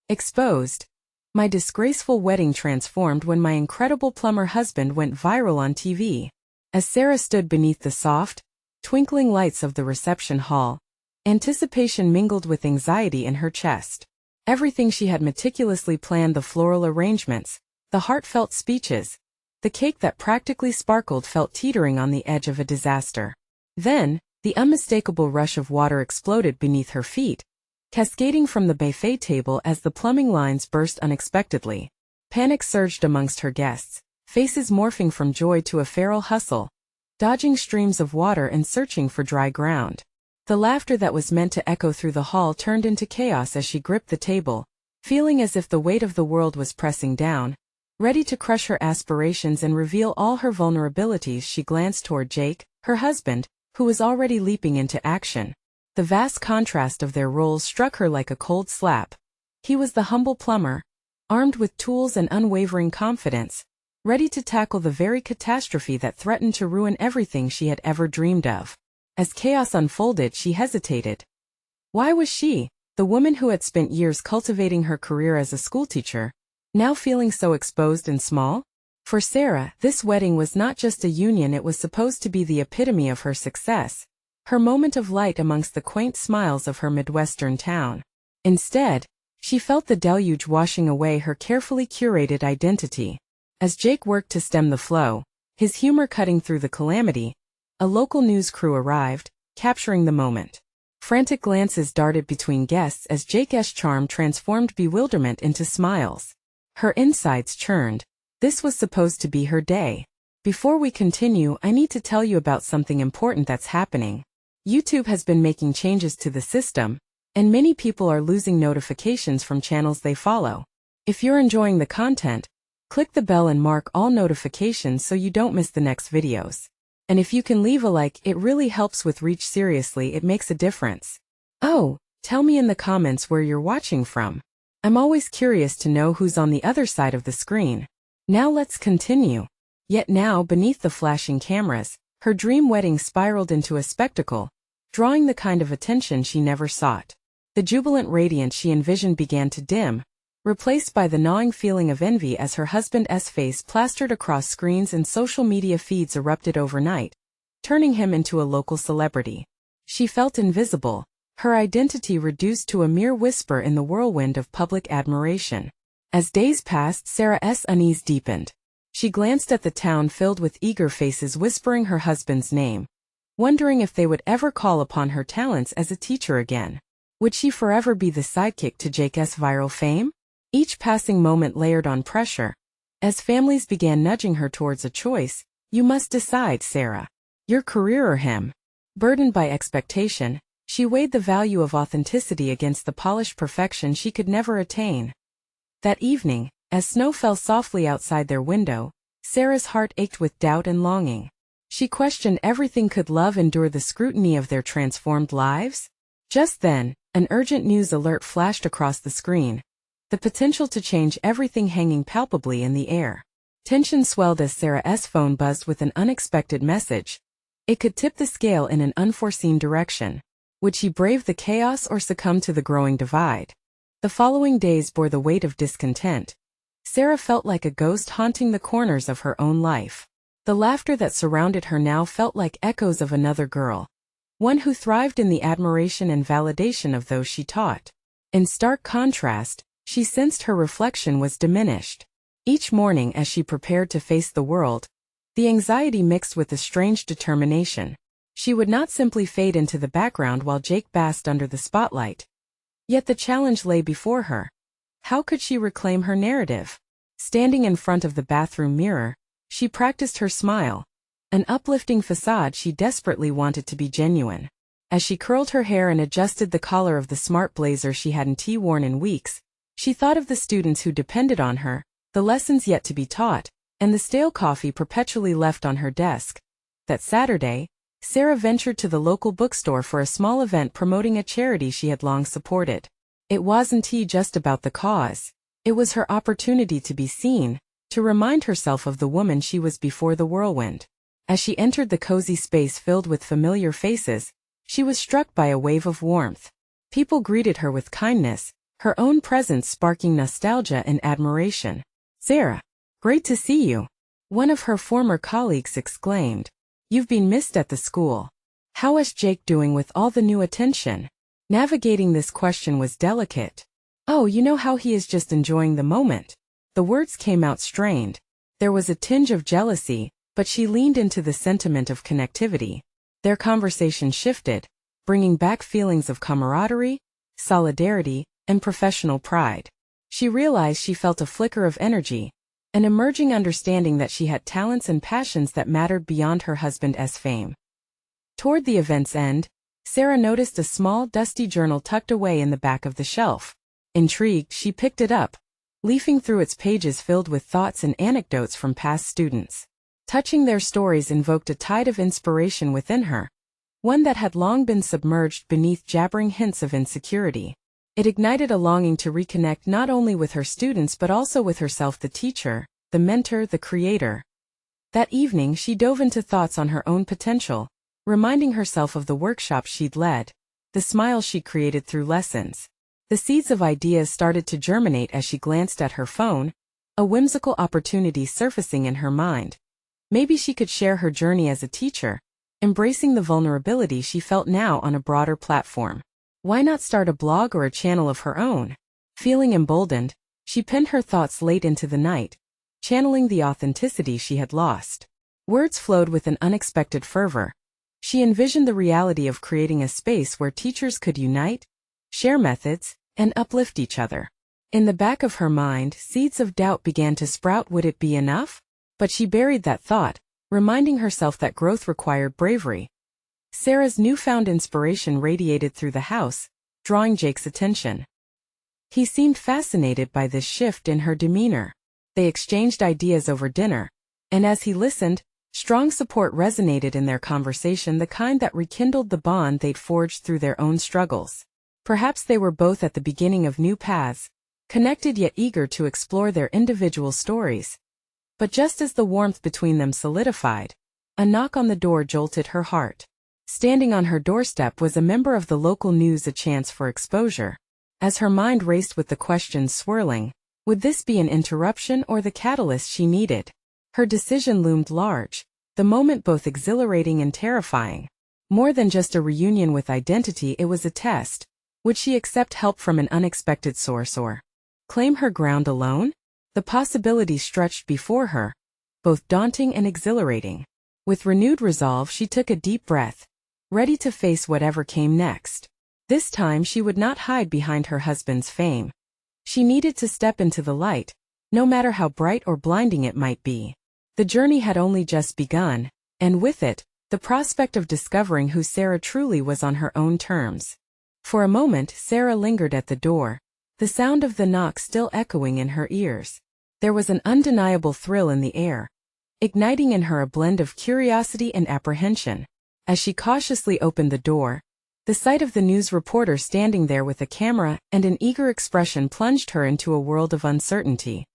Exposed. My disgraceful wedding transformed when my incredible plumber husband went viral on TV. As Sarah stood beneath the soft, twinkling lights of the reception hall, anticipation mingled with anxiety in her chest. Everything she had meticulously planned, the floral arrangements, the heartfelt speeches, the cake that practically sparkled, felt teetering on the edge of a disaster. Then, the unmistakable rush of water exploded beneath her feet, cascading from the buffet table as the plumbing lines burst unexpectedly. Panic surged amongst her guests, faces morphing from joy to a feral hustle, dodging streams of water and searching for dry ground. The laughter that was meant to echo through the hall turned into chaos as she gripped the table, feeling as if the weight of the world was pressing down, ready to crush her aspirations and reveal all her vulnerabilities. She glanced toward Jake, her husband, who was already leaping into action. The vast contrast of their roles struck her like a cold slap. He was the humble plumber, armed with tools and unwavering confidence, ready to tackle the very catastrophe that threatened to ruin everything she had ever dreamed of. As chaos unfolded, she hesitated. Why was she, the woman who had spent years cultivating her career as a schoolteacher, now feeling so exposed and small? For Sarah, this wedding was not just a union, it was supposed to be the epitome of her success, her moment of light amongst the quaint smiles of her Midwestern town. Instead, she felt the deluge washing away her carefully curated identity. As Jake worked to stem the flow, his humor cutting through the calamity, a local news crew arrived, capturing the moment. Frantic glances darted between guests as Jake's charm transformed bewilderment into smiles. Her insides churned. This was supposed to be her day. Before we continue, I need to tell you about something important that's happening. YouTube has been making changes to the system, and many people are losing notifications from channels they follow. If you're enjoying the content, click the bell and mark all notifications so you don't miss the next videos. And if you can leave a like, it really helps with reach. Seriously, it makes a difference. Oh, tell me in the comments where you're watching from. I'm always curious to know who's on the other side of the screen. Now let's continue. Yet now, beneath the flashing cameras, her dream wedding spiraled into a spectacle, drawing the kind of attention she never sought. The jubilant radiance she envisioned began to dim, replaced by the gnawing feeling of envy as her husband's face plastered across screens and social media feeds erupted overnight, turning him into a local celebrity. She felt invisible, her identity reduced to a mere whisper in the whirlwind of public admiration. As days passed, Sarah's unease deepened. She glanced at the town filled with eager faces whispering her husband's name, wondering if they would ever call upon her talents as a teacher again. Would she forever be the sidekick to Jake's viral fame? Each passing moment layered on pressure. As families began nudging her towards a choice, you must decide, Sarah. Your career or him. Burdened by expectation, she weighed the value of authenticity against the polished perfection she could never attain. That evening, as snow fell softly outside their window, Sarah's heart ached with doubt and longing. She questioned everything. Could love endure the scrutiny of their transformed lives? Just then, an urgent news alert flashed across the screen, the potential to change everything hanging palpably in the air. Tension swelled as Sarah's phone buzzed with an unexpected message. It could tip the scale in an unforeseen direction. Would she brave the chaos or succumb to the growing divide? The following days bore the weight of discontent. Sarah felt like a ghost haunting the corners of her own life. The laughter that surrounded her now felt like echoes of another girl, one who thrived in the admiration and validation of those she taught. In stark contrast, she sensed her reflection was diminished. Each morning as she prepared to face the world, the anxiety mixed with a strange determination. She would not simply fade into the background while Jake basked under the spotlight. Yet the challenge lay before her. How could she reclaim her narrative? Standing in front of the bathroom mirror, she practiced her smile, an uplifting facade she desperately wanted to be genuine. As she curled her hair and adjusted the collar of the smart blazer she hadn't worn in weeks, she thought of the students who depended on her, the lessons yet to be taught, and the stale coffee perpetually left on her desk. That Saturday, Sarah ventured to the local bookstore for a small event promoting a charity she had long supported. It wasn't just about the cause. It was her opportunity to be seen, to remind herself of the woman she was before the whirlwind. As she entered the cozy space filled with familiar faces, she was struck by a wave of warmth. People greeted her with kindness, her own presence sparking nostalgia and admiration. "Sarah, great to see you," one of her former colleagues exclaimed. "You've been missed at the school. How is Jake doing with all the new attention?" Navigating this question was delicate. "Oh, you know how he is just enjoying the moment." The words came out strained. There was a tinge of jealousy, but she leaned into the sentiment of connectivity. Their conversation shifted, bringing back feelings of camaraderie, solidarity, and professional pride. She realized she felt a flicker of energy, an emerging understanding that she had talents and passions that mattered beyond her husband's fame. Toward the event's end, Sarah noticed a small, dusty journal tucked away in the back of the shelf. Intrigued, she picked it up, leafing through its pages filled with thoughts and anecdotes from past students. Touching their stories invoked a tide of inspiration within her, one that had long been submerged beneath jabbering hints of insecurity. It ignited a longing to reconnect not only with her students but also with herself, the teacher, the mentor, the creator. That evening she dove into thoughts on her own potential, reminding herself of the workshops she'd led, the smiles she created through lessons. The seeds of ideas started to germinate as she glanced at her phone, a whimsical opportunity surfacing in her mind. Maybe she could share her journey as a teacher, embracing the vulnerability she felt now on a broader platform. Why not start a blog or a channel of her own? Feeling emboldened, she penned her thoughts late into the night, channeling the authenticity she had lost. Words flowed with an unexpected fervor. She envisioned the reality of creating a space where teachers could unite, share methods, and uplift each other. In the back of her mind, seeds of doubt began to sprout. Would it be enough? But she buried that thought, reminding herself that growth required bravery. Sarah's newfound inspiration radiated through the house, drawing Jake's attention. He seemed fascinated by this shift in her demeanor. They exchanged ideas over dinner, and as he listened, strong support resonated in their conversation, the kind that rekindled the bond they'd forged through their own struggles. Perhaps they were both at the beginning of new paths, connected yet eager to explore their individual stories. But just as the warmth between them solidified, a knock on the door jolted her heart. Standing on her doorstep was a member of the local news, a chance for exposure. As her mind raced with the questions swirling, would this be an interruption or the catalyst she needed? Her decision loomed large, the moment both exhilarating and terrifying. More than just a reunion with identity, it was a test. Would she accept help from an unexpected source or claim her ground alone? The possibilities stretched before her, both daunting and exhilarating. With renewed resolve, she took a deep breath, ready to face whatever came next. This time she would not hide behind her husband's fame. She needed to step into the light, no matter how bright or blinding it might be. The journey had only just begun, and with it, the prospect of discovering who Sarah truly was on her own terms. For a moment Sarah lingered at the door, the sound of the knock still echoing in her ears. There was an undeniable thrill in the air, igniting in her a blend of curiosity and apprehension. As she cautiously opened the door, the sight of the news reporter standing there with a camera and an eager expression plunged her into a world of uncertainty.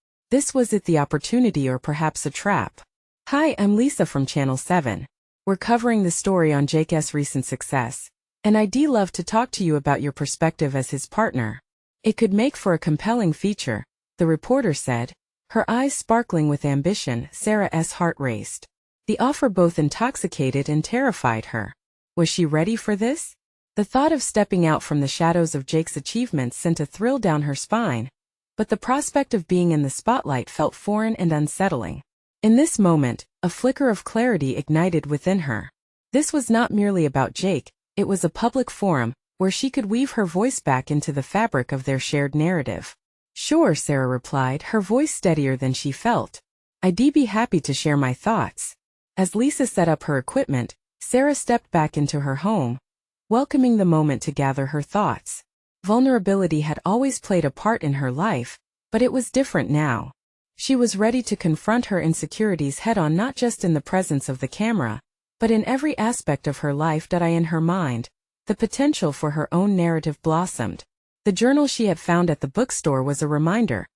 Was it the opportunity or perhaps a trap? "Hi, I'm Lisa from Channel 7. We're covering the story on Jake's recent success, and I'd love to talk to you about your perspective as his partner. It could make for a compelling feature," the reporter said, her eyes sparkling with ambition. Sarah's heart raced. The offer both intoxicated and terrified her. Was she ready for this? The thought of stepping out from the shadows of Jake's achievements sent a thrill down her spine, but the prospect of being in the spotlight felt foreign and unsettling. In this moment, a flicker of clarity ignited within her. This was not merely about Jake, it was a public forum, where she could weave her voice back into the fabric of their shared narrative. "Sure," Sarah replied, her voice steadier than she felt. "I'd be happy to share my thoughts." As Lisa set up her equipment, Sarah stepped back into her home, welcoming the moment to gather her thoughts. Vulnerability had always played a part in her life, but it was different now. She was ready to confront her insecurities head-on, not just in the presence of the camera, but in every aspect of her life. In her mind, the potential for her own narrative blossomed. The journal she had found at the bookstore was a reminder.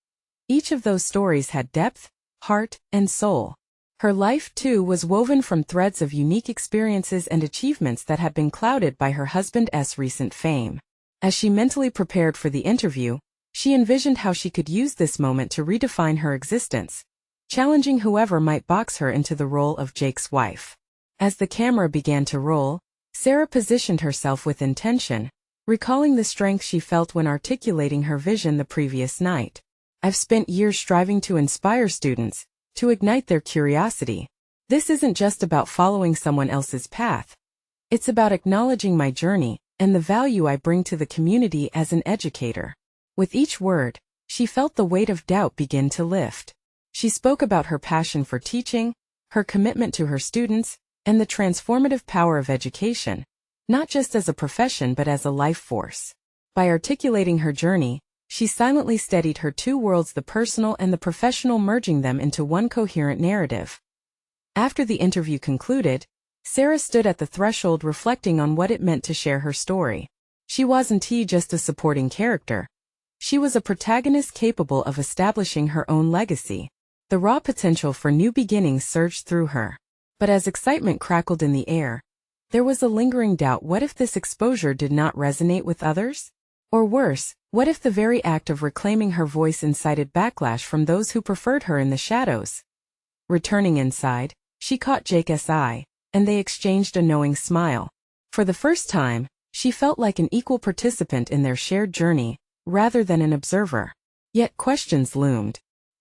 Each of those stories had depth, heart, and soul. Her life, too, was woven from threads of unique experiences and achievements that had been clouded by her husband's recent fame. As she mentally prepared for the interview, She envisioned how she could use this moment to redefine her existence, challenging whoever might box her into the role of Jake's wife. As the camera began to roll, Sarah positioned herself with intention, recalling the strength she felt when articulating her vision the previous night. I've spent years striving to inspire students, to ignite their curiosity. This isn't just about following someone else's path. It's about acknowledging my journey and the value I bring to the community as an educator. With each word, she felt the weight of doubt begin to lift. She spoke about her passion for teaching, her commitment to her students, and the transformative power of education, not just as a profession but as a life force. By articulating her journey, she silently steadied her two worlds, the personal and the professional, merging them into one coherent narrative. After the interview concluded, Sarah stood at the threshold reflecting on what it meant to share her story. She wasn't just a supporting character. She was a protagonist capable of establishing her own legacy. The raw potential for new beginnings surged through her. But as excitement crackled in the air, there was a lingering doubt. What if this exposure did not resonate with others? Or worse, what if the very act of reclaiming her voice incited backlash from those who preferred her in the shadows? Returning inside, she caught Jake's eye, and they exchanged a knowing smile. For the first time, she felt like an equal participant in their shared journey, rather than an observer. Yet questions loomed.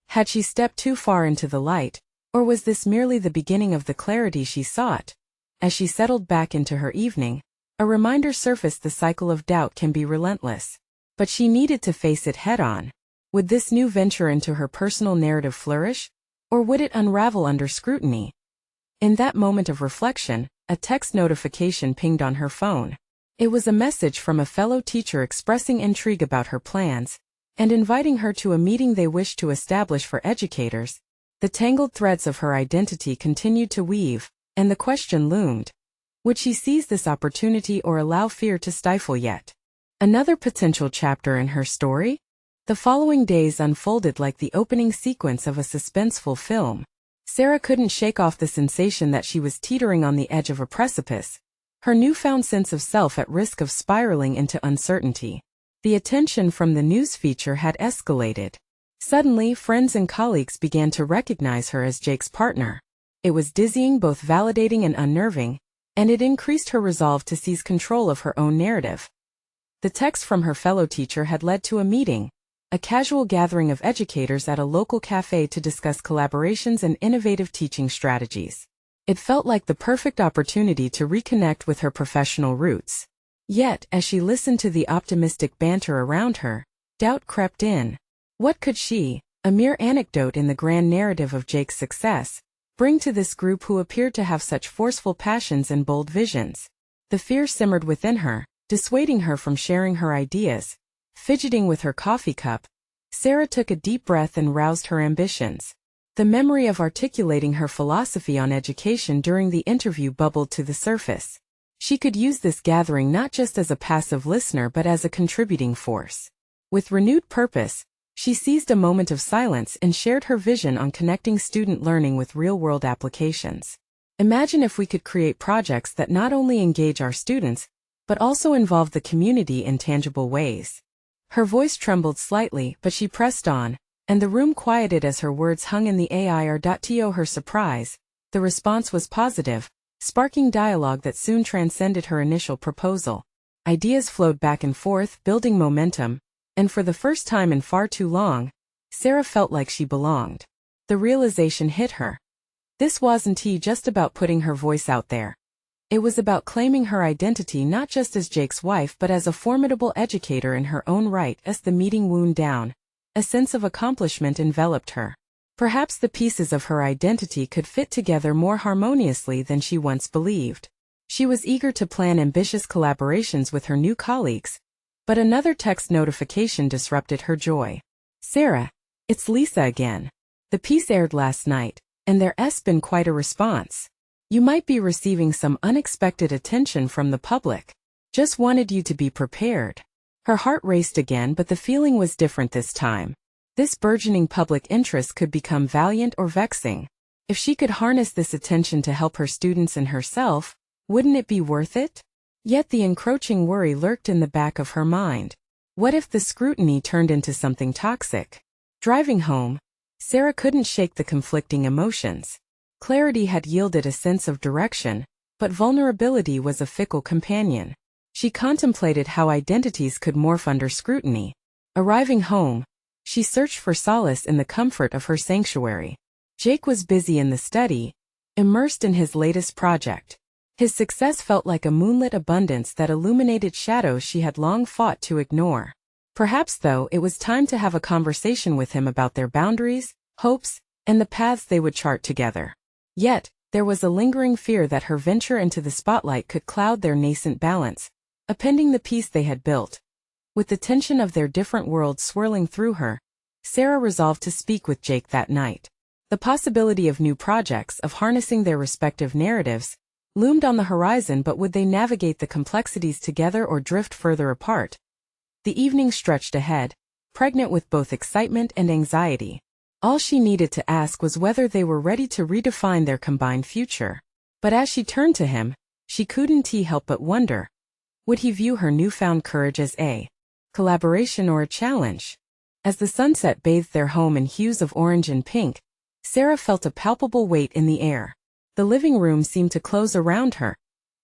Had she stepped too far into the light, or was this merely the beginning of the clarity she sought? As she settled back into her evening, a reminder surfaced: the cycle of doubt can be relentless. But she needed to face it head-on. Would this new venture into her personal narrative flourish, or would it unravel under scrutiny? In that moment of reflection, a text notification pinged on her phone. It was a message from a fellow teacher expressing intrigue about her plans and inviting her to a meeting they wished to establish for educators. The tangled threads of her identity continued to weave, and the question loomed: would she seize this opportunity or allow fear to stifle yet another potential chapter in her story? The following days unfolded like the opening sequence of a suspenseful film. Sarah couldn't shake off the sensation that she was teetering on the edge of a precipice, her newfound sense of self at risk of spiraling into uncertainty. The attention from the news feature had escalated. Suddenly, friends and colleagues began to recognize her as Jake's partner. It was dizzying, both validating and unnerving, and it increased her resolve to seize control of her own narrative. The text from her fellow teacher had led to a meeting, a casual gathering of educators at a local cafe to discuss collaborations and innovative teaching strategies. It felt like the perfect opportunity to reconnect with her professional roots. Yet, as she listened to the optimistic banter around her, doubt crept in. What could she, a mere anecdote in the grand narrative of Jake's success, bring to this group who appeared to have such forceful passions and bold visions? The fear simmered within her, dissuading her from sharing her ideas. Fidgeting with her coffee cup, Sarah took a deep breath and roused her ambitions. The memory of articulating her philosophy on education during the interview bubbled to the surface. She could use this gathering not just as a passive listener but as a contributing force. With renewed purpose, she seized a moment of silence and shared her vision on connecting student learning with real-world applications. Imagine if we could create projects that not only engage our students, but also involve the community in tangible ways. Her voice trembled slightly, but she pressed on, and the room quieted as her words hung in the air. To her surprise, the response was positive, sparking dialogue that soon transcended her initial proposal. Ideas flowed back and forth, building momentum, and for the first time in far too long, Sarah felt like she belonged. The realization hit her. This wasn't just about putting her voice out there. It was about claiming her identity not just as Jake's wife but as a formidable educator in her own right. As the meeting wound down, a sense of accomplishment enveloped her. Perhaps the pieces of her identity could fit together more harmoniously than she once believed. She was eager to plan ambitious collaborations with her new colleagues, but another text notification disrupted her joy. "Sarah, it's Lisa again. The piece aired last night, and there's been quite a response. You might be receiving some unexpected attention from the public. Just wanted you to be prepared." Her heart raced again, but the feeling was different this time. This burgeoning public interest could become valiant or vexing. If she could harness this attention to help her students and herself, wouldn't it be worth it? Yet the encroaching worry lurked in the back of her mind. What if the scrutiny turned into something toxic? Driving home, Sarah couldn't shake the conflicting emotions. Clarity had yielded a sense of direction, but vulnerability was a fickle companion. She contemplated how identities could morph under scrutiny. Arriving home, she searched for solace in the comfort of her sanctuary. Jake was busy in the study, immersed in his latest project. His success felt like a moonlit abundance that illuminated shadows she had long fought to ignore. Perhaps, though, it was time to have a conversation with him about their boundaries, hopes, and the paths they would chart together. Yet, there was a lingering fear that her venture into the spotlight could cloud their nascent balance, upending the peace they had built. With the tension of their different worlds swirling through her, Sarah resolved to speak with Jake that night. The possibility of new projects, of harnessing their respective narratives, loomed on the horizon, but would they navigate the complexities together or drift further apart? The evening stretched ahead, pregnant with both excitement and anxiety. All she needed to ask was whether they were ready to redefine their combined future. But as she turned to him, she couldn't help but wonder. Would he view her newfound courage as a collaboration or a challenge? As the sunset bathed their home in hues of orange and pink, Sarah felt a palpable weight in the air. The living room seemed to close around her,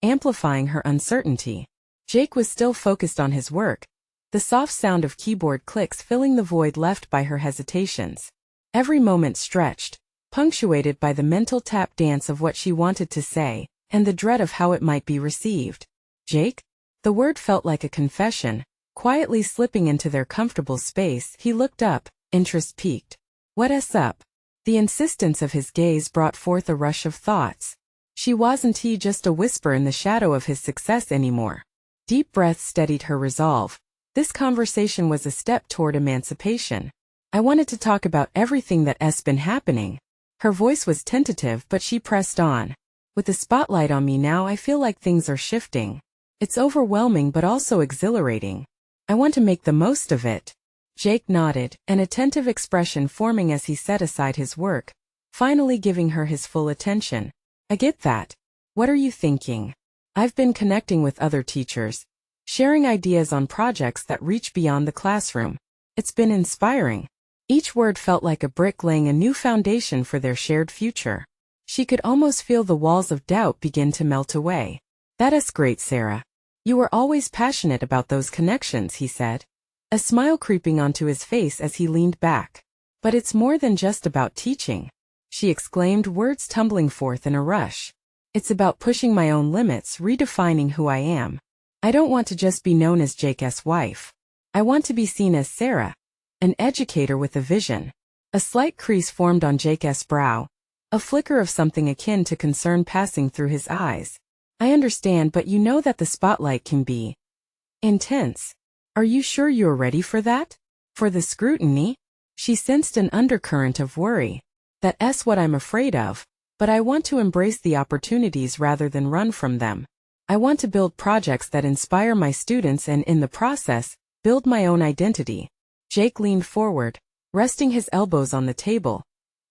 amplifying her uncertainty. Jake was still focused on his work, the soft sound of keyboard clicks filling the void left by her hesitations. Every moment stretched, punctuated by the mental tap dance of what she wanted to say, and the dread of how it might be received. Jake? The word felt like a confession. Quietly slipping into their comfortable space, he looked up, interest piqued. "What's up?" The insistence of his gaze brought forth a rush of thoughts. She wasn't just a whisper in the shadow of his success anymore. Deep breaths steadied her resolve. This conversation was a step toward emancipation. "I wanted to talk about everything that's been happening." Her voice was tentative, but she pressed on. "With the spotlight on me now, I feel like things are shifting. It's overwhelming but also exhilarating. I want to make the most of it." Jake nodded, an attentive expression forming as he set aside his work, finally giving her his full attention. "I get that. What are you thinking?" "I've been connecting with other teachers, sharing ideas on projects that reach beyond the classroom. It's been inspiring." Each word felt like a brick laying a new foundation for their shared future. She could almost feel the walls of doubt begin to melt away. "That is great, Sarah. You were always passionate about those connections," he said, a smile creeping onto his face as he leaned back. "But it's more than just about teaching," she exclaimed, words tumbling forth in a rush. "It's about pushing my own limits, redefining who I am. I don't want to just be known as Jake's wife. I want to be seen as Sarah, an educator with a vision." A slight crease formed on Jake's brow, a flicker of something akin to concern passing through his eyes. "I understand, but you know that the spotlight can be intense. Are you sure you're ready for that? For the scrutiny?" She sensed an undercurrent of worry. "That's what I'm afraid of, but I want to embrace the opportunities rather than run from them. I want to build projects that inspire my students and, in the process, build my own identity." Jake leaned forward, resting his elbows on the table,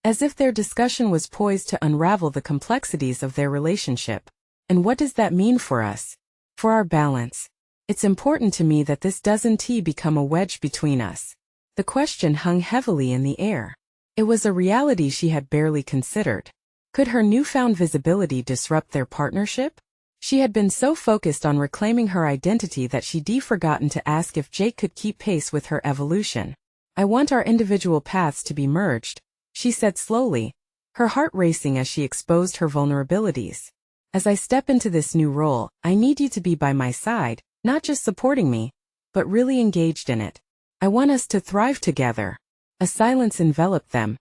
as if their discussion was poised to unravel the complexities of their relationship. "And what does that mean for us? For our balance? It's important to me that this doesn't become a wedge between us." The question hung heavily in the air. It was a reality she had barely considered. Could her newfound visibility disrupt their partnership? She had been so focused on reclaiming her identity that she'd forgotten to ask if Jake could keep pace with her evolution. "I want our individual paths to be merged," she said slowly, her heart racing as she exposed her vulnerabilities. "As I step into this new role, I need you to be by my side, not just supporting me, but really engaged in it. I want us to thrive together." A silence enveloped them,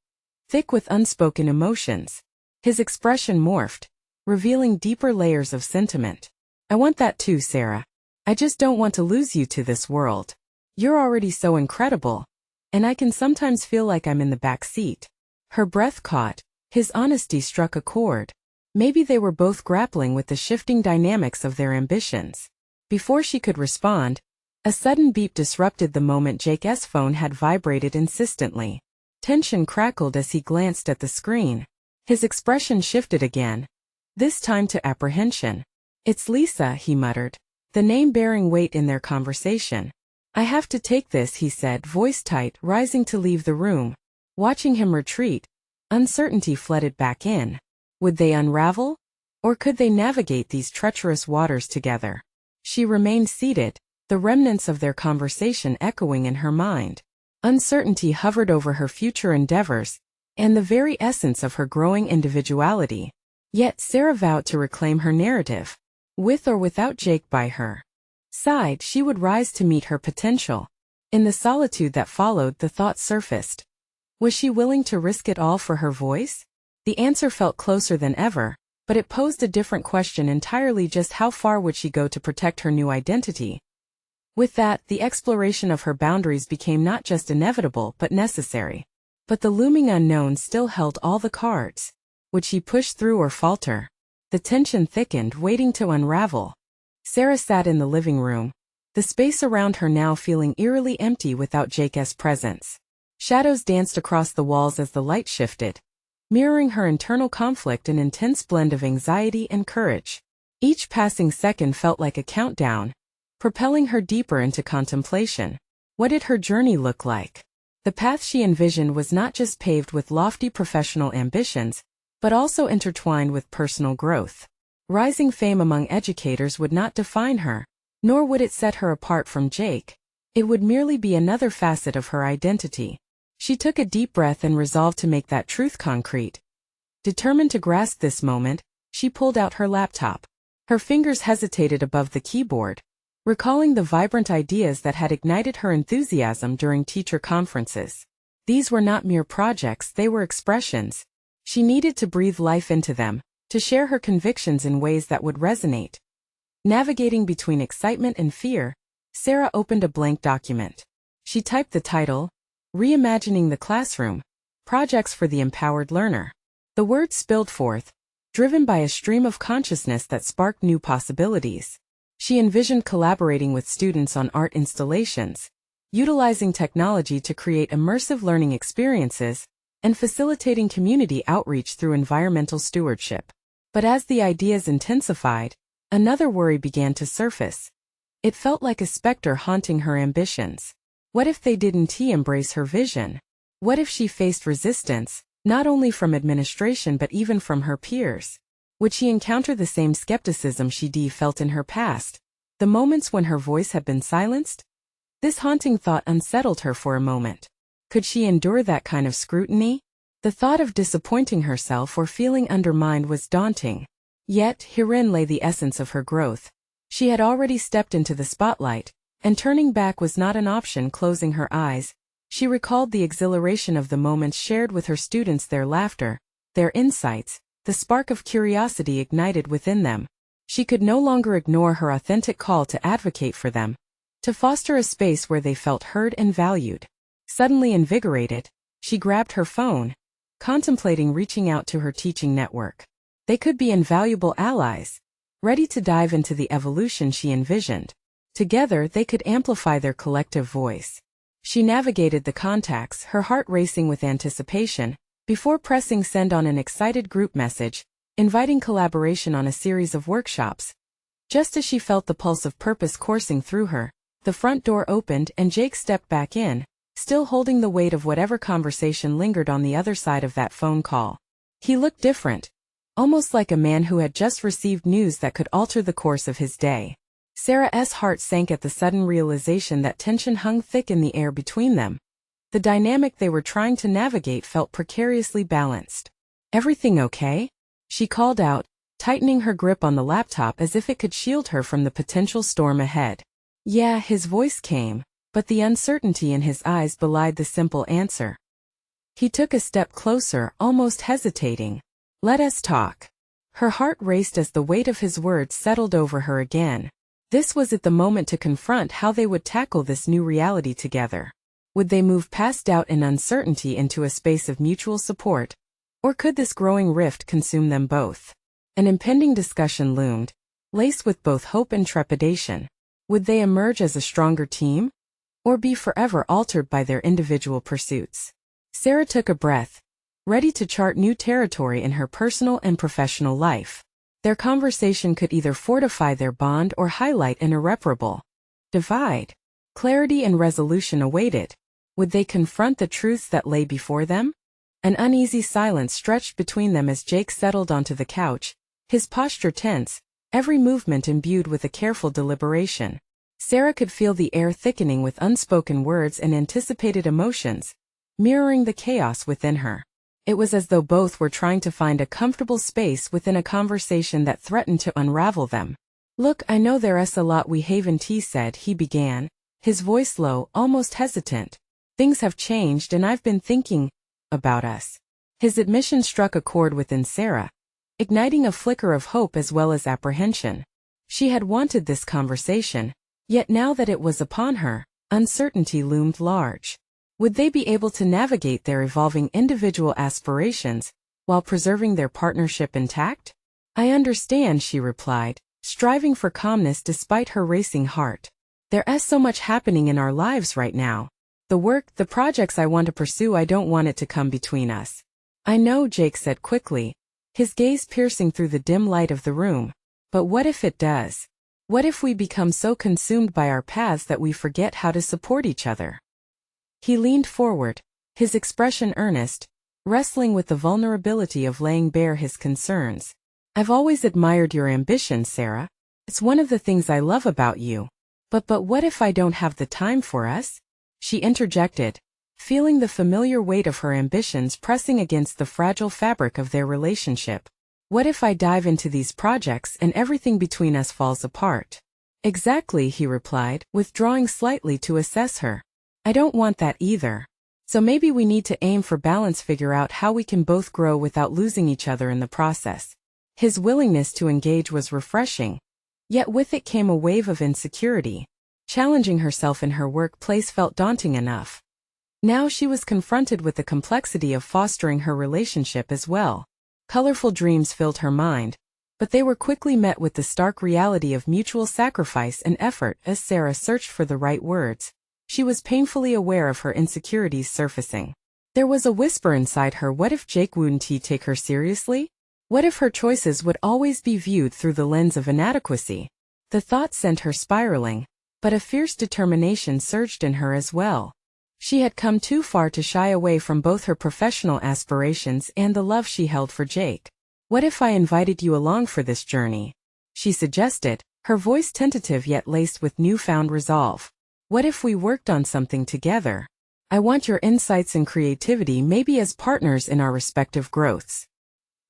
thick with unspoken emotions. His expression morphed, revealing deeper layers of sentiment. "I want that too, Sarah. I just don't want to lose you to this world. You're already so incredible, and I can sometimes feel like I'm in the back seat." Her breath caught, his honesty struck a chord. Maybe they were both grappling with the shifting dynamics of their ambitions. Before she could respond, a sudden beep disrupted the moment. Jake's phone had vibrated insistently. Tension crackled as he glanced at the screen. His expression shifted again, this time to apprehension. "It's Lisa," he muttered, the name bearing weight in their conversation. "I have to take this," he said, voice tight, rising to leave the room. Watching him retreat, uncertainty flooded back in. Would they unravel? Or could they navigate these treacherous waters together? She remained seated, the remnants of their conversation echoing in her mind. Uncertainty hovered over her future endeavors, and the very essence of her growing individuality. Yet Sarah vowed to reclaim her narrative. With or without Jake by her side, she would rise to meet her potential. In the solitude that followed, the thought surfaced. Was she willing to risk it all for her voice? The answer felt closer than ever, but it posed a different question entirely: just how far would she go to protect her new identity? With that, the exploration of her boundaries became not just inevitable but necessary. But the looming unknown still held all the cards. Would she push through or falter? The tension thickened, waiting to unravel. Sarah sat in the living room, the space around her now feeling eerily empty without Jake's presence. Shadows danced across the walls as the light shifted, mirroring her internal conflict, an intense blend of anxiety and courage. Each passing second felt like a countdown, propelling her deeper into contemplation. What did her journey look like? The path she envisioned was not just paved with lofty professional ambitions, but also intertwined with personal growth. Rising fame among educators would not define her, nor would it set her apart from Jake. It would merely be another facet of her identity. She took a deep breath and resolved to make that truth concrete. Determined to grasp this moment, she pulled out her laptop. Her fingers hesitated above the keyboard, recalling the vibrant ideas that had ignited her enthusiasm during teacher conferences. These were not mere projects, they were expressions. She needed to breathe life into them, to share her convictions in ways that would resonate. Navigating between excitement and fear, Sarah opened a blank document. She typed the title, "Reimagining the Classroom, Projects for the Empowered Learner." The words spilled forth, driven by a stream of consciousness that sparked new possibilities. She envisioned collaborating with students on art installations, utilizing technology to create immersive learning experiences, and facilitating community outreach through environmental stewardship. But as the ideas intensified, another worry began to surface. It felt like a specter haunting her ambitions. What if they didn't embrace her vision? What if she faced resistance, not only from administration but even from her peers? Would she encounter the same skepticism she felt in her past, the moments when her voice had been silenced? This haunting thought unsettled her for a moment. Could she endure that kind of scrutiny? The thought of disappointing herself or feeling undermined was daunting. Yet, herein lay the essence of her growth. She had already stepped into the spotlight, and turning back was not an option. Closing her eyes, she recalled the exhilaration of the moments shared with her students, their laughter, their insights, the spark of curiosity ignited within them. She could no longer ignore her authentic call to advocate for them, to foster a space where they felt heard and valued. Suddenly invigorated, she grabbed her phone, contemplating reaching out to her teaching network. They could be invaluable allies, ready to dive into the evolution she envisioned. Together they could amplify their collective voice. She navigated the contacts, her heart racing with anticipation, before pressing send on an excited group message, inviting collaboration on a series of workshops. Just as she felt the pulse of purpose coursing through her, the front door opened and Jake stepped back in, still holding the weight of whatever conversation lingered on the other side of that phone call. He looked different, almost like a man who had just received news that could alter the course of his day. Sarah's heart sank at the sudden realization that tension hung thick in the air between them. The dynamic they were trying to navigate felt precariously balanced. "Everything okay?" she called out, tightening her grip on the laptop as if it could shield her from the potential storm ahead. "Yeah," his voice came, but the uncertainty in his eyes belied the simple answer. He took a step closer, almost hesitating. "Let us talk." Her heart raced as the weight of his words settled over her again. This was at the moment to confront how they would tackle this new reality together. Would they move past doubt and uncertainty into a space of mutual support, or could this growing rift consume them both? An impending discussion loomed, laced with both hope and trepidation. Would they emerge as a stronger team, or be forever altered by their individual pursuits? Sarah took a breath, ready to chart new territory in her personal and professional life. Their conversation could either fortify their bond or highlight an irreparable divide. Clarity and resolution awaited. Would they confront the truths that lay before them? An uneasy silence stretched between them as Jake settled onto the couch, his posture tense, every movement imbued with a careful deliberation. Sarah could feel the air thickening with unspoken words and anticipated emotions, mirroring the chaos within her. It was as though both were trying to find a comfortable space within a conversation that threatened to unravel them. "Look, I know there's a lot we haven't said," he began, his voice low, almost hesitant. "Things have changed and I've been thinking about us." His admission struck a chord within Sarah, igniting a flicker of hope as well as apprehension. She had wanted this conversation, yet now that it was upon her, uncertainty loomed large. Would they be able to navigate their evolving individual aspirations while preserving their partnership intact? "I understand," she replied, striving for calmness despite her racing heart. "There's so much happening in our lives right now. The work, the projects I want to pursue, I don't want it to come between us." "I know," Jake said quickly, his gaze piercing through the dim light of the room. "But what if it does? What if we become so consumed by our paths that we forget how to support each other?" He leaned forward, his expression earnest, wrestling with the vulnerability of laying bare his concerns. "I've always admired your ambition, Sarah. It's one of the things I love about you. But what if I don't have the time for us?" she interjected, feeling the familiar weight of her ambitions pressing against the fragile fabric of their relationship. "What if I dive into these projects and everything between us falls apart?" "Exactly," he replied, withdrawing slightly to assess her. "I don't want that either. So maybe we need to aim for balance, figure out how we can both grow without losing each other in the process." His willingness to engage was refreshing, yet with it came a wave of insecurity. Challenging herself in her workplace felt daunting enough. Now she was confronted with the complexity of fostering her relationship as well. Colorful dreams filled her mind, but they were quickly met with the stark reality of mutual sacrifice and effort. As Sarah searched for the right words, she was painfully aware of her insecurities surfacing. There was a whisper inside her: what if Jake wouldn't take her seriously? What if her choices would always be viewed through the lens of inadequacy? The thought sent her spiraling, but a fierce determination surged in her as well. She had come too far to shy away from both her professional aspirations and the love she held for Jake. "What if I invited you along for this journey?" she suggested, her voice tentative yet laced with newfound resolve. "What if we worked on something together? I want your insights and creativity, maybe as partners in our respective growths."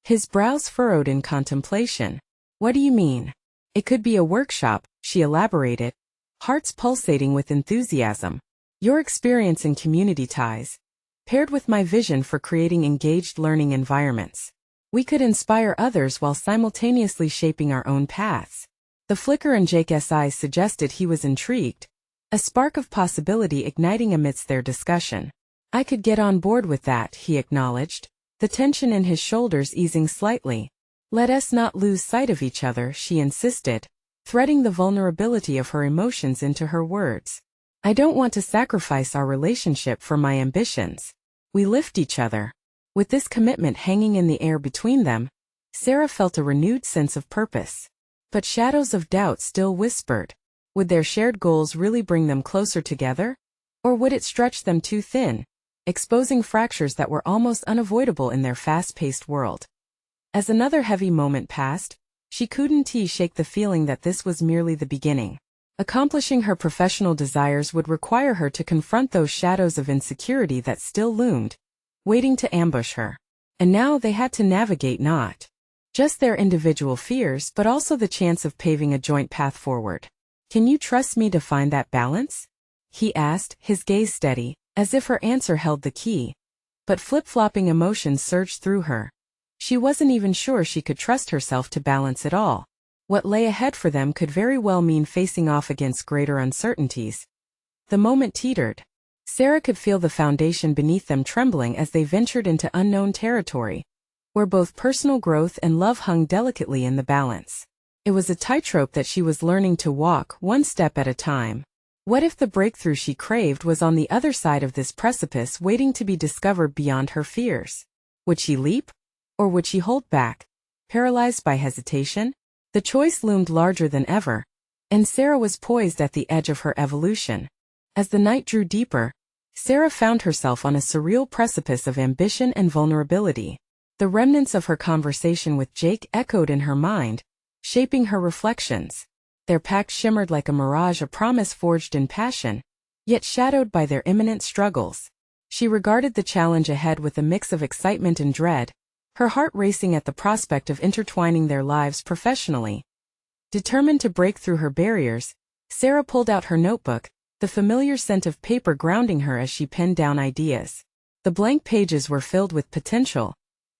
His brows furrowed in contemplation. "What do you mean?" "It could be a workshop," she elaborated, hearts pulsating with enthusiasm. "Your experience in community ties, paired with my vision for creating engaged learning environments. We could inspire others while simultaneously shaping our own paths." The flicker in Jake's eyes suggested he was intrigued, a spark of possibility igniting amidst their discussion. "I could get on board with that," he acknowledged, the tension in his shoulders easing slightly. "Let us not lose sight of each other," she insisted, threading the vulnerability of her emotions into her words. "I don't want to sacrifice our relationship for my ambitions. We lift each other." With this commitment hanging in the air between them, Sarah felt a renewed sense of purpose. But shadows of doubt still whispered. Would their shared goals really bring them closer together? Or would it stretch them too thin, exposing fractures that were almost unavoidable in their fast-paced world? As another heavy moment passed, she couldn't shake the feeling that this was merely the beginning. Accomplishing her professional desires would require her to confront those shadows of insecurity that still loomed, waiting to ambush her. And now they had to navigate not just their individual fears but also the chance of paving a joint path forward. "Can you trust me to find that balance?" he asked, his gaze steady, as if her answer held the key. But flip-flopping emotions surged through her. She wasn't even sure she could trust herself to balance it all. What lay ahead for them could very well mean facing off against greater uncertainties. The moment teetered. Sarah could feel the foundation beneath them trembling as they ventured into unknown territory, where both personal growth and love hung delicately in the balance. It was a tightrope that she was learning to walk, one step at a time. What if the breakthrough she craved was on the other side of this precipice, waiting to be discovered beyond her fears? Would she leap? Or would she hold back, paralyzed by hesitation? The choice loomed larger than ever, and Sarah was poised at the edge of her evolution. As the night drew deeper, Sarah found herself on a surreal precipice of ambition and vulnerability. The remnants of her conversation with Jake echoed in her mind, shaping her reflections. Their pact shimmered like a mirage, a promise forged in passion, yet shadowed by their imminent struggles. She regarded the challenge ahead with a mix of excitement and dread, her heart racing at the prospect of intertwining their lives professionally. Determined to break through her barriers, Sarah pulled out her notebook, the familiar scent of paper grounding her as she penned down ideas. The blank pages were filled with potential,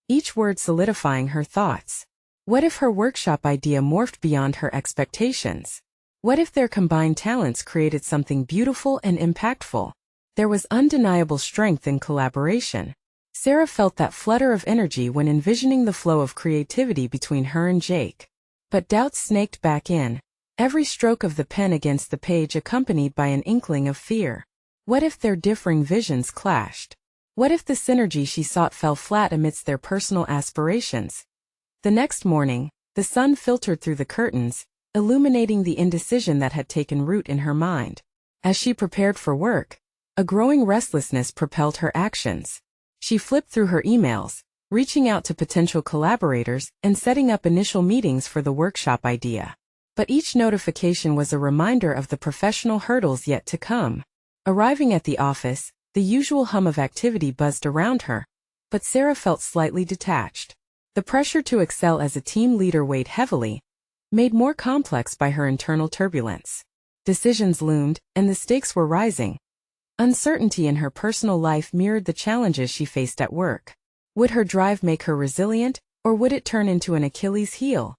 each word solidifying her thoughts. What if her workshop idea morphed beyond her expectations? What if their combined talents created something beautiful and impactful? There was undeniable strength in collaboration. Sarah felt that flutter of energy when envisioning the flow of creativity between her and Jake. But doubts snaked back in, every stroke of the pen against the page accompanied by an inkling of fear. What if their differing visions clashed? What if the synergy she sought fell flat amidst their personal aspirations? The next morning, the sun filtered through the curtains, illuminating the indecision that had taken root in her mind. As she prepared for work, a growing restlessness propelled her actions. She flipped through her emails, reaching out to potential collaborators and setting up initial meetings for the workshop idea. But each notification was a reminder of the professional hurdles yet to come. Arriving at the office, the usual hum of activity buzzed around her, but Sarah felt slightly detached. The pressure to excel as a team leader weighed heavily, made more complex by her internal turbulence. Decisions loomed, and the stakes were rising. Uncertainty in her personal life mirrored the challenges she faced at work. Would her drive make her resilient, or would it turn into an Achilles heel?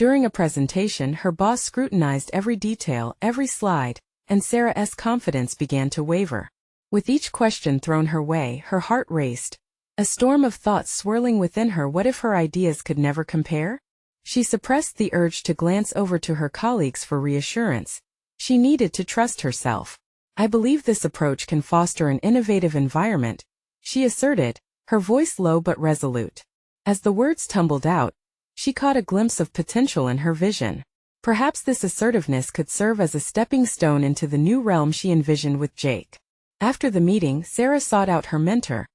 During a presentation, her boss scrutinized every detail, every slide, and Sarah's confidence began to waver. With each question thrown her way, her heart raced, a storm of thoughts swirling within her. What if her ideas could never compare? She suppressed the urge to glance over to her colleagues for reassurance. She needed to trust herself. I believe this approach can foster an innovative environment, she asserted, her voice low but resolute. As the words tumbled out, she caught a glimpse of potential in her vision. Perhaps this assertiveness could serve as a stepping stone into the new realm she envisioned with Jake. After the meeting, Sarah sought out her mentor,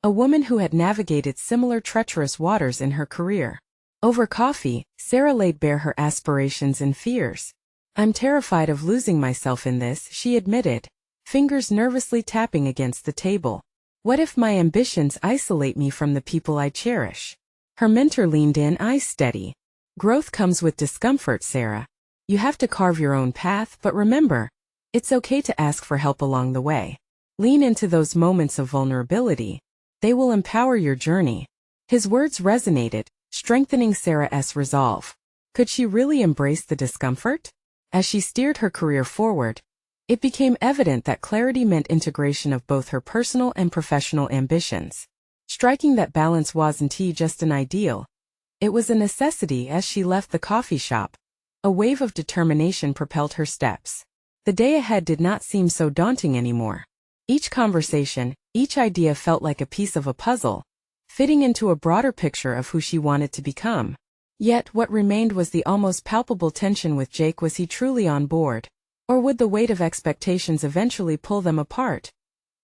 a woman who had navigated similar treacherous waters in her career. Over coffee, Sarah laid bare her aspirations and fears. I'm terrified of losing myself in this, she admitted, fingers nervously tapping against the table. What if my ambitions isolate me from the people I cherish? Her mentor leaned in, eyes steady. Growth comes with discomfort, Sarah. You have to carve your own path, but remember, it's okay to ask for help along the way. Lean into those moments of vulnerability. They will empower your journey. His words resonated, strengthening Sarah's resolve. Could she really embrace the discomfort? As she steered her career forward, it became evident that clarity meant integration of both her personal and professional ambitions. Striking that balance wasn't just an ideal. It was a necessity. As she left the coffee shop, a wave of determination propelled her steps. The day ahead did not seem so daunting anymore. Each conversation, each idea felt like a piece of a puzzle, fitting into a broader picture of who she wanted to become. Yet what remained was the almost palpable tension with Jake. Was he truly on board? Or would the weight of expectations eventually pull them apart?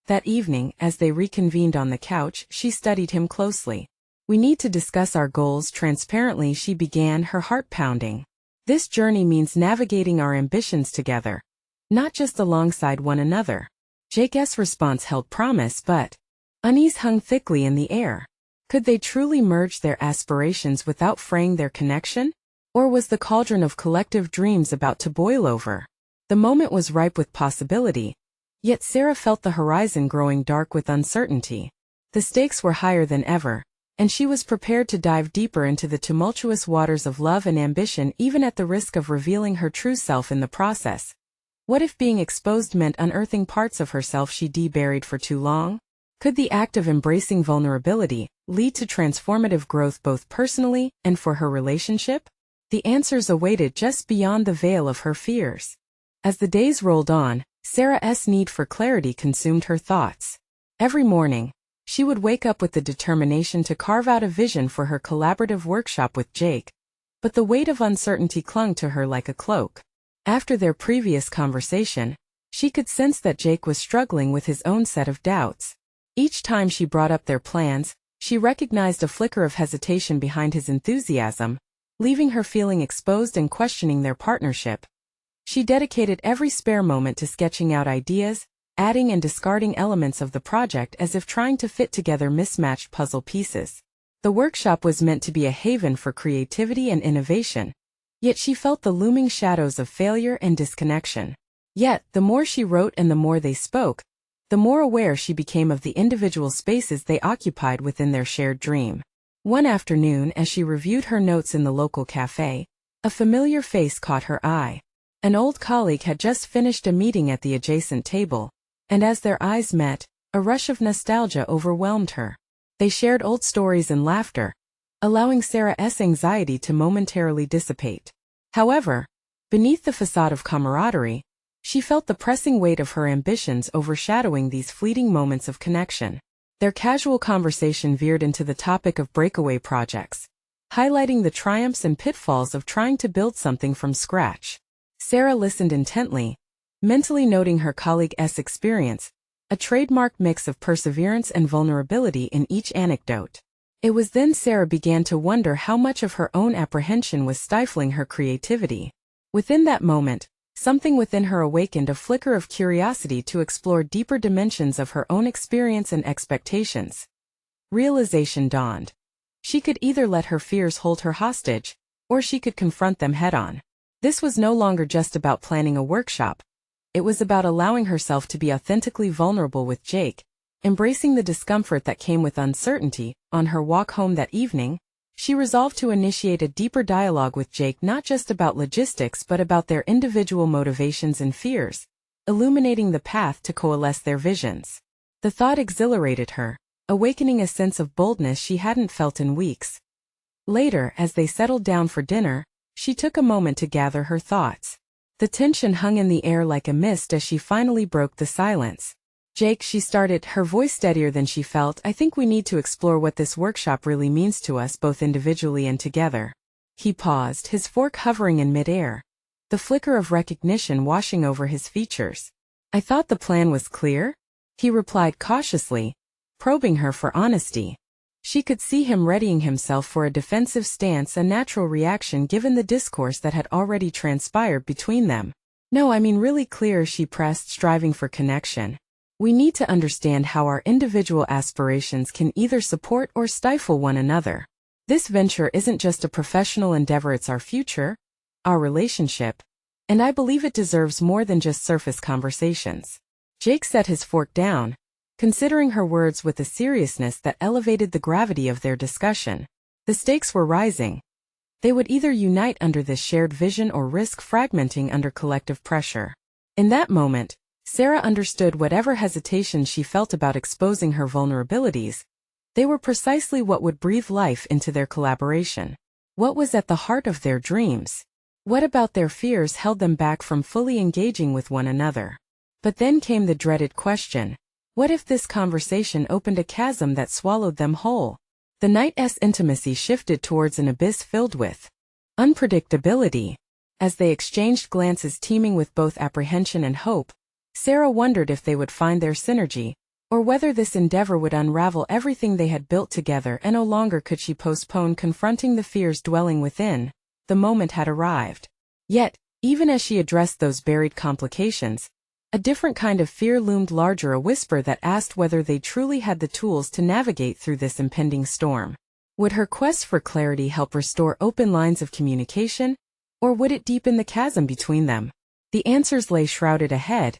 That evening, as they reconvened on the couch, she studied him closely. We need to discuss our goals transparently, she began, her heart pounding. This journey means navigating our ambitions together, not just alongside one another. Jake's response held promise, but unease hung thickly in the air. Could they truly merge their aspirations without fraying their connection? Or was the cauldron of collective dreams about to boil over? The moment was ripe with possibility, yet Sarah felt the horizon growing dark with uncertainty. The stakes were higher than ever, and she was prepared to dive deeper into the tumultuous waters of love and ambition, even at the risk of revealing her true self in the process. What if being exposed meant unearthing parts of herself she'd buried for too long? Could the act of embracing vulnerability lead to transformative growth both personally and for her relationship? The answers awaited just beyond the veil of her fears. As the days rolled on, Sarah's need for clarity consumed her thoughts. Every morning, she would wake up with the determination to carve out a vision for her collaborative workshop with Jake, but the weight of uncertainty clung to her like a cloak. After their previous conversation, She could sense that Jake was struggling with his own set of doubts. Each time she brought up their plans, she recognized a flicker of hesitation behind his enthusiasm, leaving her feeling exposed and questioning their partnership. She dedicated every spare moment to sketching out ideas, adding and discarding elements of the project as if trying to fit together mismatched puzzle pieces. The workshop was meant to be a haven for creativity and innovation, yet she felt the looming shadows of failure and disconnection. Yet, the more she wrote and the more they spoke, the more aware she became of the individual spaces they occupied within their shared dream. One afternoon, as she reviewed her notes in the local cafe, a familiar face caught her eye. An old colleague had just finished a meeting at the adjacent table, and as their eyes met, a rush of nostalgia overwhelmed her. They shared old stories and laughter, allowing Sarah's anxiety to momentarily dissipate. However, beneath the facade of camaraderie, she felt the pressing weight of her ambitions overshadowing these fleeting moments of connection. Their casual conversation veered into the topic of breakaway projects, highlighting the triumphs and pitfalls of trying to build something from scratch. Sarah listened intently, mentally noting her colleague's experience, a trademark mix of perseverance and vulnerability in each anecdote. It was then Sarah began to wonder how much of her own apprehension was stifling her creativity. Within that moment, something within her awakened a flicker of curiosity to explore deeper dimensions of her own experience and expectations. Realization dawned. She could either let her fears hold her hostage, or she could confront them head-on. This was no longer just about planning a workshop. It was about allowing herself to be authentically vulnerable with Jake, embracing the discomfort that came with uncertainty. On her walk home that evening, she resolved to initiate a deeper dialogue with Jake, not just about logistics but about their individual motivations and fears, illuminating the path to coalesce their visions. The thought exhilarated her, awakening a sense of boldness she hadn't felt in weeks. Later, as they settled down for dinner, she took a moment to gather her thoughts. The tension hung in the air like a mist as she finally broke the silence. Jake, she started, her voice steadier than she felt, I think we need to explore what this workshop really means to us both individually and together. He paused, his fork hovering in midair, the flicker of recognition washing over his features. I thought the plan was clear? He replied cautiously, probing her for honesty. She could see him readying himself for a defensive stance, a natural reaction given the discourse that had already transpired between them. No, I mean really clear, she pressed, striving for connection. We need to understand how our individual aspirations can either support or stifle one another. This venture isn't just a professional endeavor, it's our future, our relationship, and I believe it deserves more than just surface conversations. Jake set his fork down, considering her words with a seriousness that elevated the gravity of their discussion. The stakes were rising. They would either unite under this shared vision or risk fragmenting under collective pressure. In that moment, Sarah understood whatever hesitation she felt about exposing her vulnerabilities. They were precisely what would breathe life into their collaboration. What was at the heart of their dreams? What about their fears held them back from fully engaging with one another? But then came the dreaded question. What if this conversation opened a chasm that swallowed them whole? The night's intimacy shifted towards an abyss filled with unpredictability. As they exchanged glances teeming with both apprehension and hope, Sarah wondered if they would find their synergy, or whether this endeavor would unravel everything they had built together, and no longer could she postpone confronting the fears dwelling within. The moment had arrived. Yet, even as she addressed those buried complications, a different kind of fear loomed larger, a whisper that asked whether they truly had the tools to navigate through this impending storm. Would her quest for clarity help restore open lines of communication, or would it deepen the chasm between them? The answers lay shrouded ahead,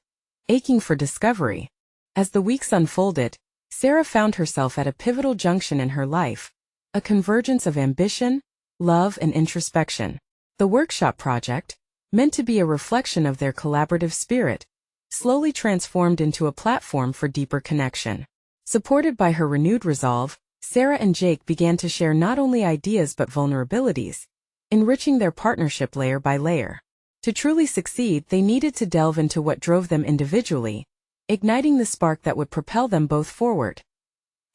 aching for discovery. As the weeks unfolded, Sarah found herself at a pivotal junction in her life, a convergence of ambition, love, and introspection. The workshop project, meant to be a reflection of their collaborative spirit, slowly transformed into a platform for deeper connection. Supported by her renewed resolve, Sarah and Jake began to share not only ideas but vulnerabilities, enriching their partnership layer by layer. To truly succeed, they needed to delve into what drove them individually, igniting the spark that would propel them both forward.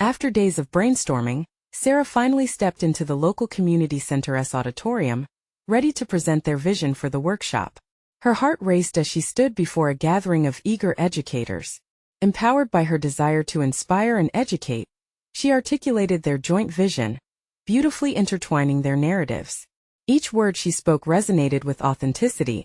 After days of brainstorming, Sarah finally stepped into the local community center's auditorium, ready to present their vision for the workshop. Her heart raced as she stood before a gathering of eager educators. Empowered by her desire to inspire and educate, she articulated their joint vision, beautifully intertwining their narratives. Each word she spoke resonated with authenticity,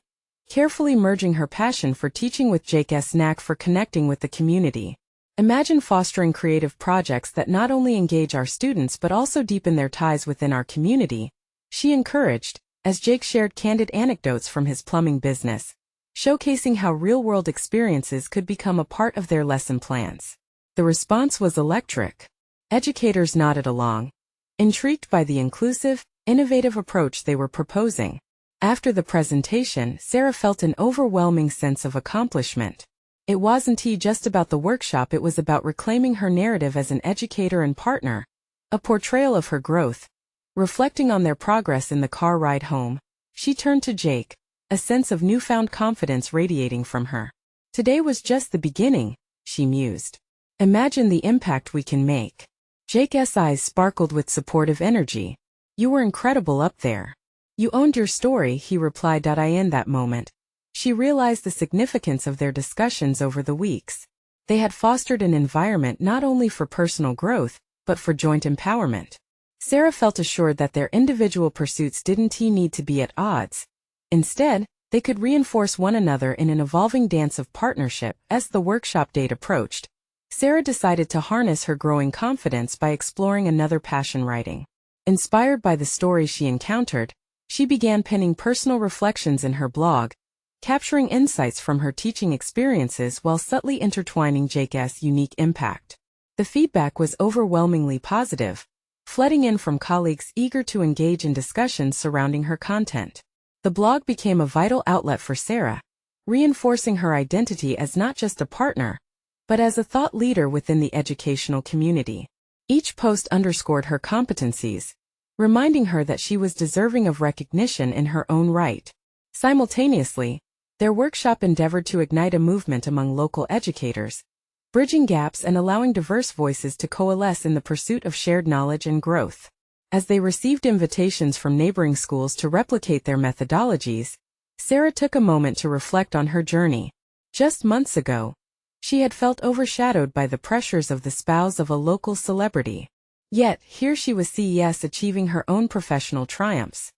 carefully merging her passion for teaching with Jake's knack for connecting with the community. Imagine fostering creative projects that not only engage our students but also deepen their ties within our community, she encouraged, as Jake shared candid anecdotes from his plumbing business, showcasing how real-world experiences could become a part of their lesson plans. The response was electric. Educators nodded along, intrigued by the inclusive, innovative approach they were proposing. After the presentation, Sarah felt an overwhelming sense of accomplishment. It wasn't just about the workshop, it was about reclaiming her narrative as an educator and partner, a portrayal of her growth. Reflecting on their progress in the car ride home, she turned to Jake, a sense of newfound confidence radiating from her. Today was just the beginning, she mused. Imagine the impact we can make. Jake's eyes sparkled with supportive energy. You were incredible up there. You owned your story, he replied. In that moment, she realized the significance of their discussions over the weeks. They had fostered an environment not only for personal growth, but for joint empowerment. Sarah felt assured that their individual pursuits didn't need to be at odds. Instead, they could reinforce one another in an evolving dance of partnership. As the workshop date approached, Sarah decided to harness her growing confidence by exploring another passion: writing. Inspired by the stories she encountered, she began penning personal reflections in her blog, capturing insights from her teaching experiences while subtly intertwining Jake's unique impact. The feedback was overwhelmingly positive, flooding in from colleagues eager to engage in discussions surrounding her content. The blog became a vital outlet for Sarah, reinforcing her identity as not just a partner, but as a thought leader within the educational community. Each post underscored her competencies, reminding her that she was deserving of recognition in her own right. Simultaneously, their workshop endeavored to ignite a movement among local educators, bridging gaps and allowing diverse voices to coalesce in the pursuit of shared knowledge and growth. As they received invitations from neighboring schools to replicate their methodologies, Sarah took a moment to reflect on her journey. Just months ago, she had felt overshadowed by the pressures of the spouse of a local celebrity. Yet, here she was achieving her own professional triumphs.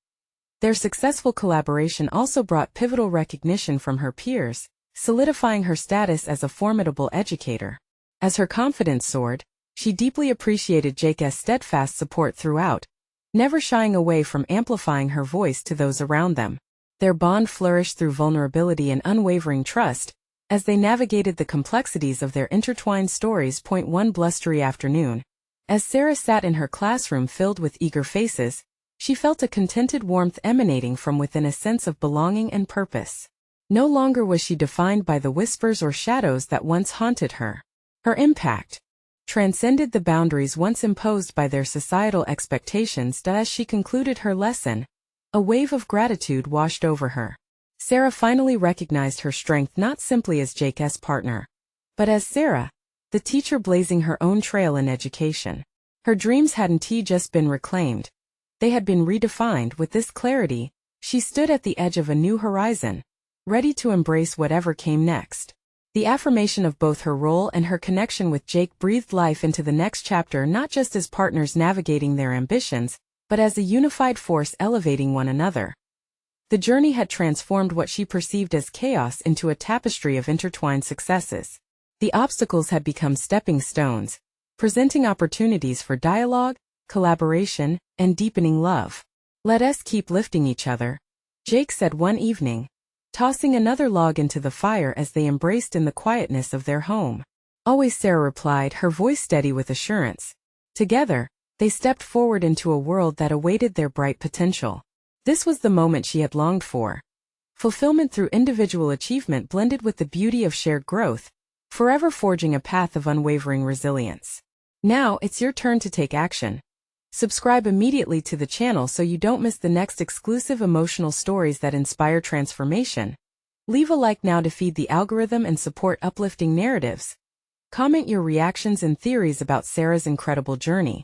Their successful collaboration also brought pivotal recognition from her peers, solidifying her status as a formidable educator. As her confidence soared, she deeply appreciated Jake's steadfast support throughout, never shying away from amplifying her voice to those around them. Their bond flourished through vulnerability and unwavering trust, as they navigated the complexities of their intertwined stories. One blustery afternoon, as Sarah sat in her classroom filled with eager faces, she felt a contented warmth emanating from within, a sense of belonging and purpose. No longer was she defined by the whispers or shadows that once haunted her. Her impact transcended the boundaries once imposed by their societal expectations. As she concluded her lesson, a wave of gratitude washed over her. Sarah finally recognized her strength not simply as Jake's partner, but as Sarah, the teacher blazing her own trail in education. Her dreams hadn't just been reclaimed, they had been redefined. With this clarity, she stood at the edge of a new horizon, ready to embrace whatever came next. The affirmation of both her role and her connection with Jake breathed life into the next chapter, not just as partners navigating their ambitions, but as a unified force elevating one another. The journey had transformed what she perceived as chaos into a tapestry of intertwined successes. The obstacles had become stepping stones, presenting opportunities for dialogue, collaboration, and deepening love. "Let us keep lifting each other," Jake said one evening, tossing another log into the fire as they embraced in the quietness of their home. "Always," Sarah replied, her voice steady with assurance. Together, they stepped forward into a world that awaited their bright potential. This was the moment she had longed for. Fulfillment through individual achievement blended with the beauty of shared growth, forever forging a path of unwavering resilience. Now, it's your turn to take action. Subscribe immediately to the channel so you don't miss the next exclusive emotional stories that inspire transformation. Leave a like now to feed the algorithm and support uplifting narratives. Comment your reactions and theories about Sarah's incredible journey.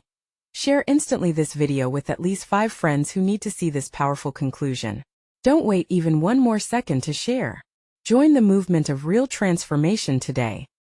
Share instantly this video with at least 5 friends who need to see this powerful conclusion. Don't wait even one more second to share. Join the movement of real transformation today.